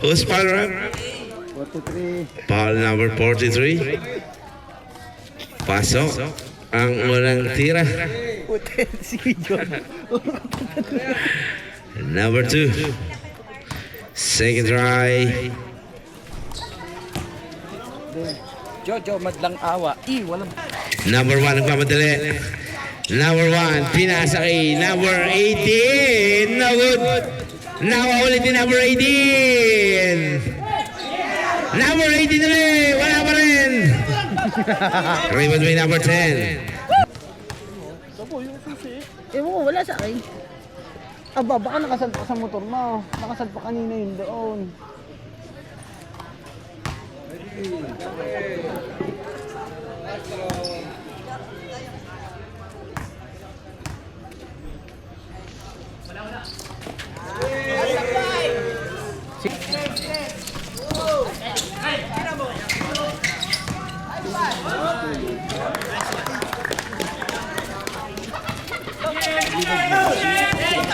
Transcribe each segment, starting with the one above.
Who's foul run? 43. Foul number 43. Pasok ang unang tira. Si John. Number 2. Second try. Jojo, madlang awa. Walang... Number 1 nagmamadali. Number 1, pinasa kay number 18. No good. Nawa ulit ni number 18. Number 18 ulit. Wala pa rin. Rebound by number 10. Ewan ko, wala sa akin. Aba, baka nakasalpa sa motor mo. Nakasalpa kanina yun doon.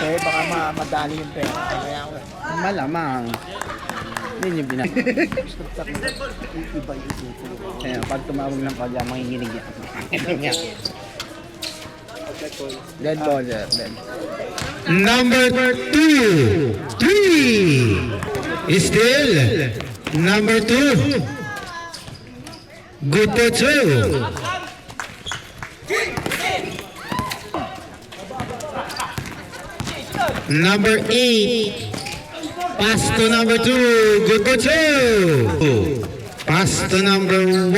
Kasi baka madali yung pera. Kaya ako. Malamang. Hindi yung binag. Kaya pag tumawag ng pagya, manginginig yan. Dead ball, sir. Dead. Number 2, 3. Still. Number 2. Good for 2. Number 8. Pass to number 2. Good for 2. Pass to number 1.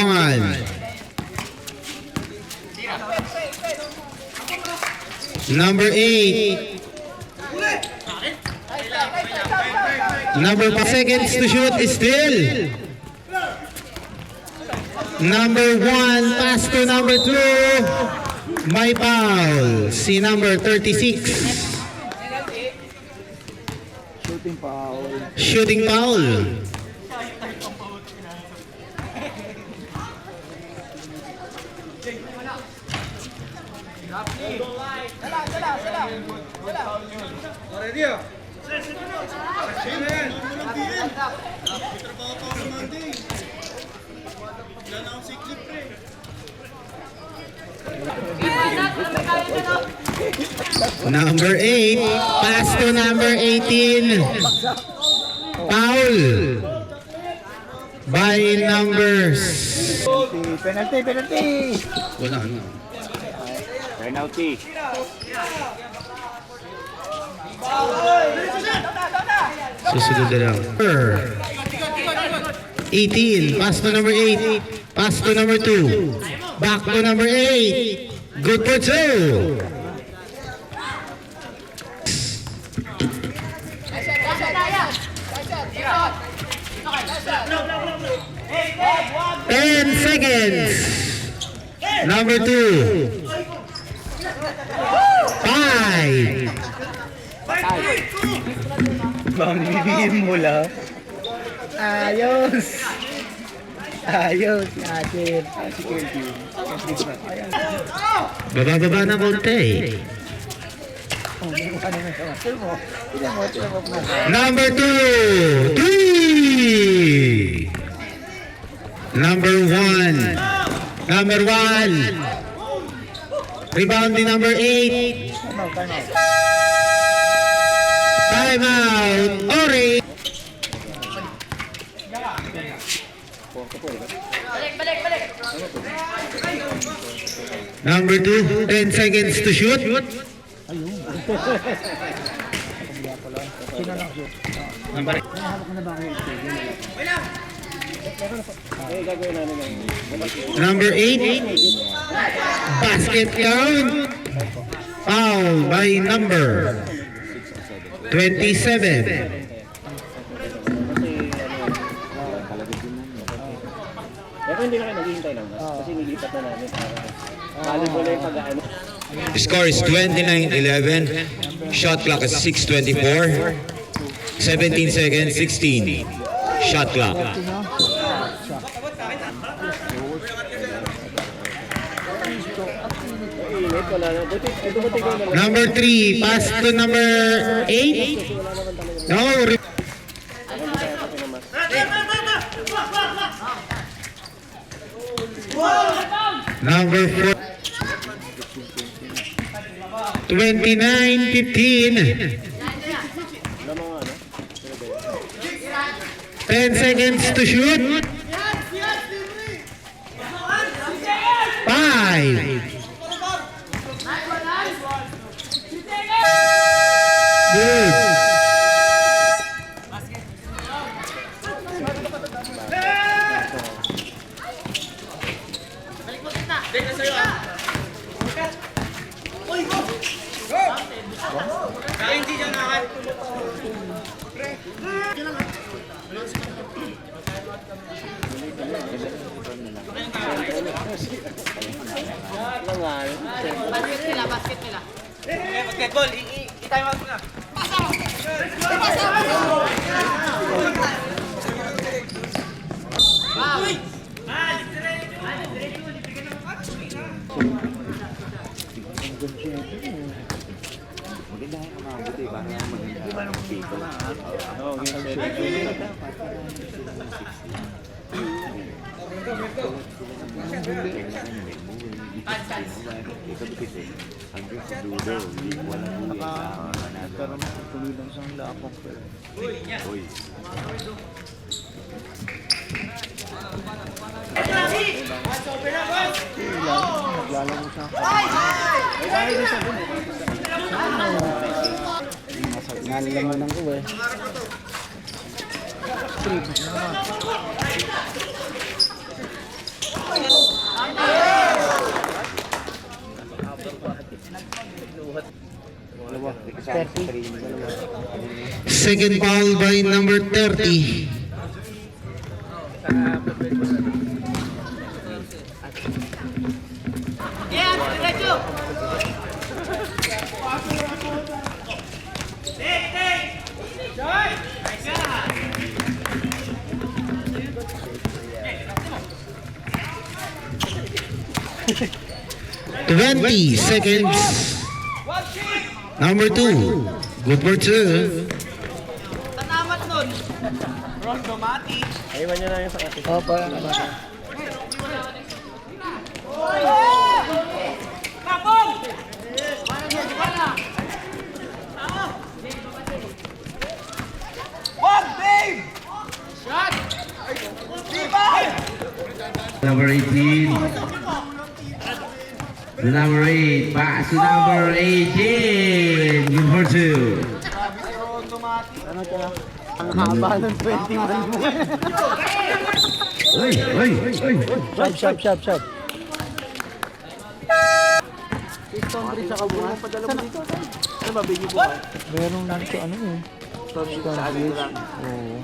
Number 8. Number 5 seconds to shoot still. Number 1. Pass to number 2. May foul. Si number 36. Shooting foul. Shooting foul. Number 8, pass to number 18. Foul by numbers. Penalty. Wala na. Penalty. Susunod na lang. 18, pass to number 8. Pass to number 2. Back to number 8. Good for 2. Ten seconds. Number 2. 5. Bang bibigyan mo lang. Ayos. Ayos. Atin. Si Kelvin. Baba ng konti. Number 2. 3. Number 1. Number 1. Rebound ni number 8. Time out. Orange. Number 2. 10 seconds to shoot. Number 8. Number 8. Basket count. Foul by number 27. Pero hindi na kayo naghihintay ng mas kasi nilipat na namin para mo lang pag-ano. Score is 29-11. Shot clock is 6:24. 17 seconds, 16. Shot clock. wala na. Buti, dumating ko na lang. Number 3, pass to number 8. No, number 4. 29-15. 10 seconds to shoot. 5. Good. Basket nila. Basketball, i-time out mo na. Nalaman ko eh. Second foul by number 30. Yeah, diretso. 20 seconds. Number 2. Good for 2. Tanamat nun. Aywan nyo na yung sa atin. Oh, parang ano. Number 18. The number 8. Pass to number 18. Good for 2. Ano ka? Ang haba ng 21 mo. Uy, uy, uy. Shot. Stone Bridge sa kabungan. Padala mo dito. Ano ba, bigay po ba? Meron lang ito, ano eh. Stone Bridge. Oo.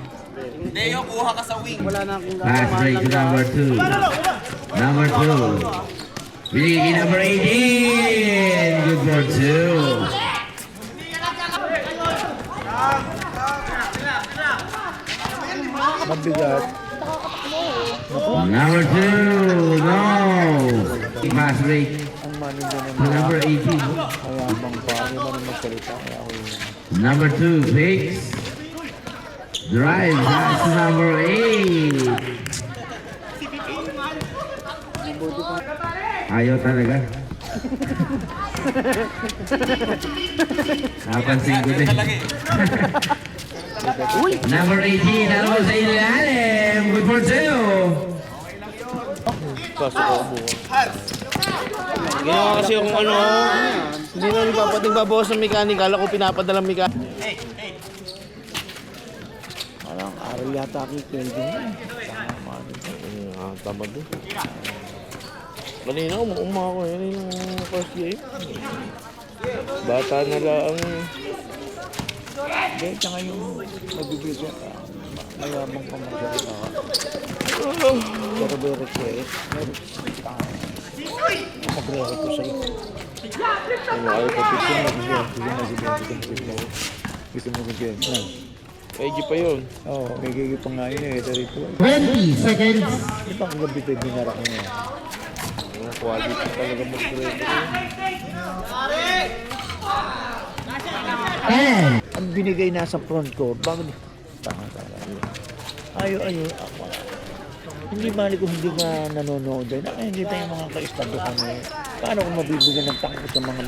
Deo, kuha ka sa wing. Wala na akong Pass break to number 2. Number 2. Binigay number 18. Good for 2. Mabigat. Number 2. No. Pass break Ang manager to naman. number 18. Mayabang pa. Ano ba nang magsalita? Kaya ako yun. Number 2. Fakes. Drive. Pass to number 8. Ayaw talaga. Napansin ko din. Number 18, ano sa ilalim? Good for 2. Ginawa kasi yung ano, hindi na nagpapating babawas ng mekanik. Kala ko pinapadalang mekanik. Parang aral yata ako yung pwede mo. Tama doon. Kanina umuuma ako yun yung first game. Bata na lang. Hindi, tsaka yung mabibigyan ka. Mayabang pa magsalita ka. Pero very quick. Magre-record ko sa'yo. Ayaw ko picture na. Gusto mo bigyan? IG pa yun. Oo, may gigi pa nga yun eh. Ito rito. 20 seconds. Di ba ang gabi tayo binarak niya? Mga quality talaga mag-grade. Ang binigay na sa front court, bakit? Tama. Ayo. Hindi mali kung hindi ka nanonood din. Hindi tayo mga ka-estado kami. Paano kung mabibigyan ng takot sa mga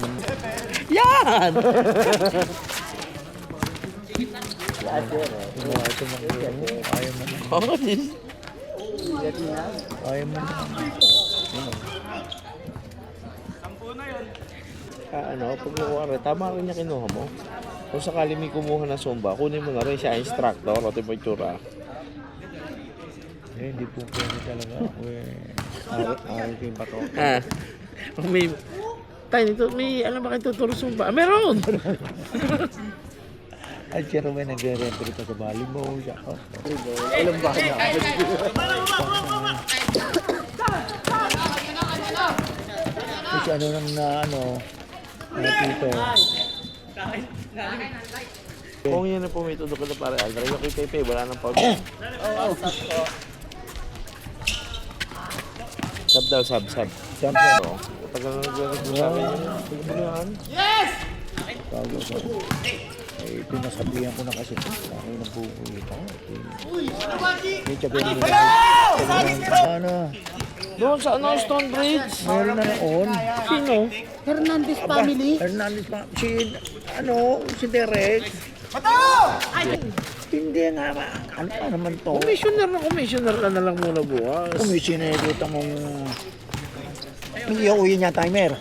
Yan! Ayaw mo. Pag nakuha tama rin niya kinuha mo. Kung sakali may kumuha ng Zumba, kunin mo na rin siya instructor o tipo itsura. Hindi po pwede talaga. Araw ko yung bato. May... Tayo nito, may alam ba kayo tuturo Zumba? Meron! At siya rin may nagre-referee pa sa volleyball. Alam ba niya? Kasi dito. Kung yan na pumito doon ka na pare Aldra, yung kay Pepe, wala nang pag... Sab daw, sab. Oo. Tagal na nag-record sa akin yun. Bago ko. Pinasabihan ko na kasi ito. Ako yung nagpupulit ako. May tsabihin nila. Doon sa Stonebridge? Meron na noon. Sino? Hernandez family. Si Derek. Hindi nga ba? Ano pa naman to? Commissioner ka na lang muna bukas. Commissioner dito mong... Hindi uwi niya timer.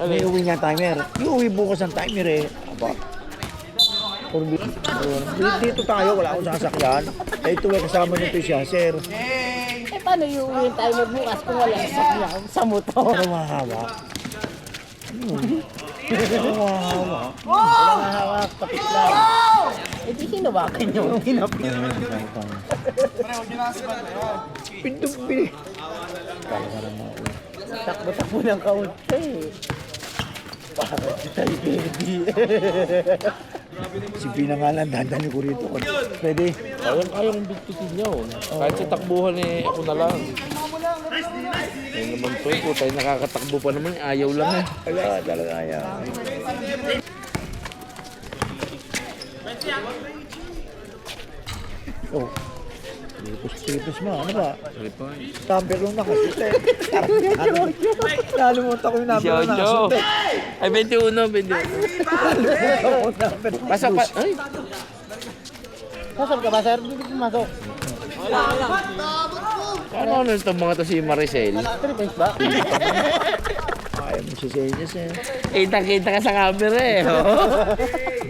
May uwi niya timer. Iuwi bukas ang timer eh. Aba. Dito tayo, wala akong sasakyan. Ito eh, kasama nito siya, sir. Paano yung uwi tayo magbukas kung wala sakyan sa motor? Ano mahawak? Ano mahawak? Wala mahawak, tapit lang. Eh di hinawakan nyo. Pindong pili. Talaga naman. Takbo-takbo ng kaunti. Parang si tayo baby. Si pinangalan, dandan ko rito. Pwede? Kayang bigtitin niyo. Kahit sa takbuhan eh, ako na lang. Ayun naman to, tayo nakakatakbo pa naman, ayaw lang eh. Wala, talaga ayaw. Oh. Tipos mo, ano ba? Number lang nakasute. Nalimutan ko yung number lang nakasute. Ay, 21. Pasok pa. Ay, Pasok ka ba, sir? Hindi ko pumasok. ano itong mga to si Maricel? 3 points ba? Ayaw mo si Senyas eh. Kita ka sa camera eh. Oh.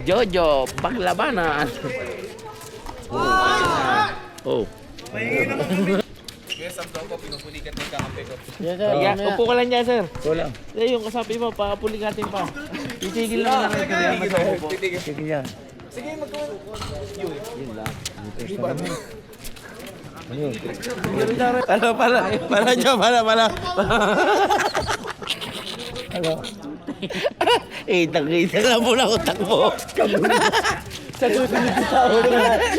Jojo, paglabanan. Oh. Yes, sir. Kaya, upo ka lang dyan, sir. Wala. Yung kasabi mo, papuligatin pa. Titigil lang natin kaya mag-upo. Sige yan. Ano? Kita lang muna ako takbo. Sa susunod na taon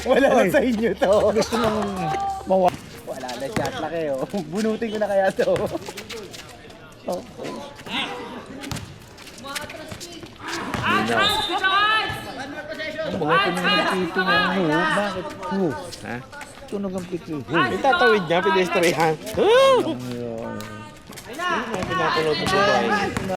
wala na sa inyo to. Gusto mong mawala. Wala na shot na kayo. Bunutin ko na kaya to. Mga pinagpito na bakit? Ha? Tunog ang piti. Itatawid niya, pedestrian. Pinapanood mo sa bahay.